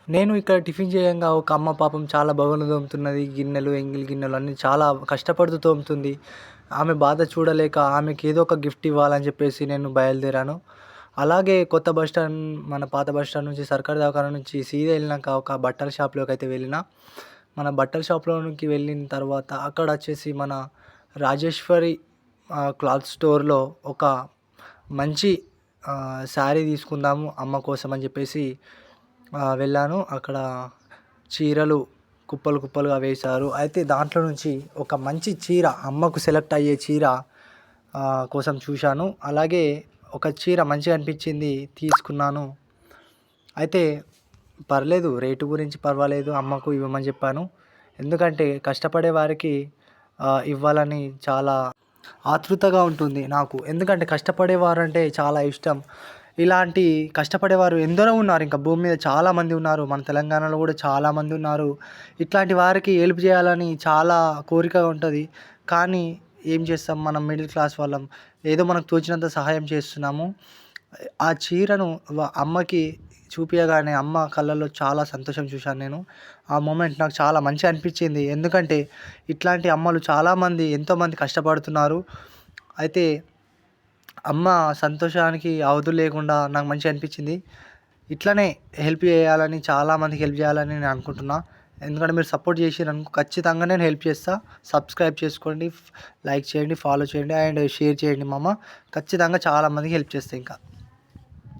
నేను ఇక్కడ టిఫిన్ చేయంగా ఒక అమ్మ పాపం చాలా బగోన్లు తోముతున్నది. గిన్నెలు, ఎంగిలి గిన్నెలు అన్నీ చాలా కష్టపడుతూ తోముతుంది. ఆమె బాధ చూడలేక ఆమెకి ఏదో ఒక గిఫ్ట్ ఇవ్వాలని చెప్పేసి నేను బయలుదేరాను. అలాగే కొత్త బస్ స్టాండ్ మన పాత బస్ స్టాండ్ నుంచి సర్కార్ దవాఖాన నుంచి సీదా ఎళ్ళినాక ఒక బట్టల షాప్‌లోకైతే వెళ్ళినా. మన బట్టల షాప్‌లోనికి వెళ్ళిన తర్వాత అక్కడొచ్చేసి మన రాజేశ్వరి క్లాత్ స్టోర్‌లో ఒక మంచి శారీ తీసుకుందాము అమ్మ కోసం అని చెప్పేసి వెళ్ళాను. అక్కడ చీరలు కుప్పలు కుప్పలుగా వేశారు. అయితే దాంట్లో నుంచి ఒక మంచి చీర అమ్మకు సెలెక్ట్ అయ్యే చీర కోసం చూశాను. అలాగే ఒక చీర మంచిగా అనిపించింది తీసుకున్నాను. అయితే పర్లేదు రేటు గురించి పర్వాలేదు అమ్మకు ఇవ్వమని చెప్పాను. ఎందుకంటే కష్టపడే వారికి ఇవ్వాలని చాలా ఆతృతగా ఉంటుంది నాకు. ఎందుకంటే కష్టపడేవారంటే చాలా ఇష్టం. ఇలాంటి కష్టపడేవారు ఎందరో ఉన్నారు. ఇంకా భూమి మీద చాలామంది ఉన్నారు. మన తెలంగాణలో కూడా చాలామంది ఉన్నారు. ఇట్లాంటి వారికి హెల్ప్ చేయాలని చాలా కోరిక ఉంటది. కానీ ఏం చేస్తాం మనం మిడిల్ క్లాస్ వాళ్ళం. ఏదో మనకు తోచినంత సహాయం చేస్తున్నాము. ఆ చీరను అమ్మకి చూపియగానే అమ్మ కళ్ళల్లో చాలా సంతోషం చూశాను నేను. ఆ మూమెంట్ నాకు చాలా మంచిగా అనిపించింది. ఎందుకంటే ఇట్లాంటి అమ్మలు చాలామంది ఎంతోమంది కష్టపడుతున్నారు. అయితే అమ్మ సంతోషానికి అవధులు లేకుండా నాకు మంచిగా అనిపించింది. ఇట్లనే హెల్ప్ చేయాలని చాలామందికి హెల్ప్ చేయాలని నేను అనుకుంటున్నా. ఎందుకంటే మీరు సపోర్ట్ చేసిర్రనుకో ఖచ్చితంగా నేను హెల్ప్ చేస్తా. సబ్స్క్రైబ్ చేసుకోండి, లైక్ చేయండి, ఫాలో చేయండి అండ్ షేర్ చేయండి మామ. ఖచ్చితంగా చాలామందికి హెల్ప్ చేస్తా ఇంకా.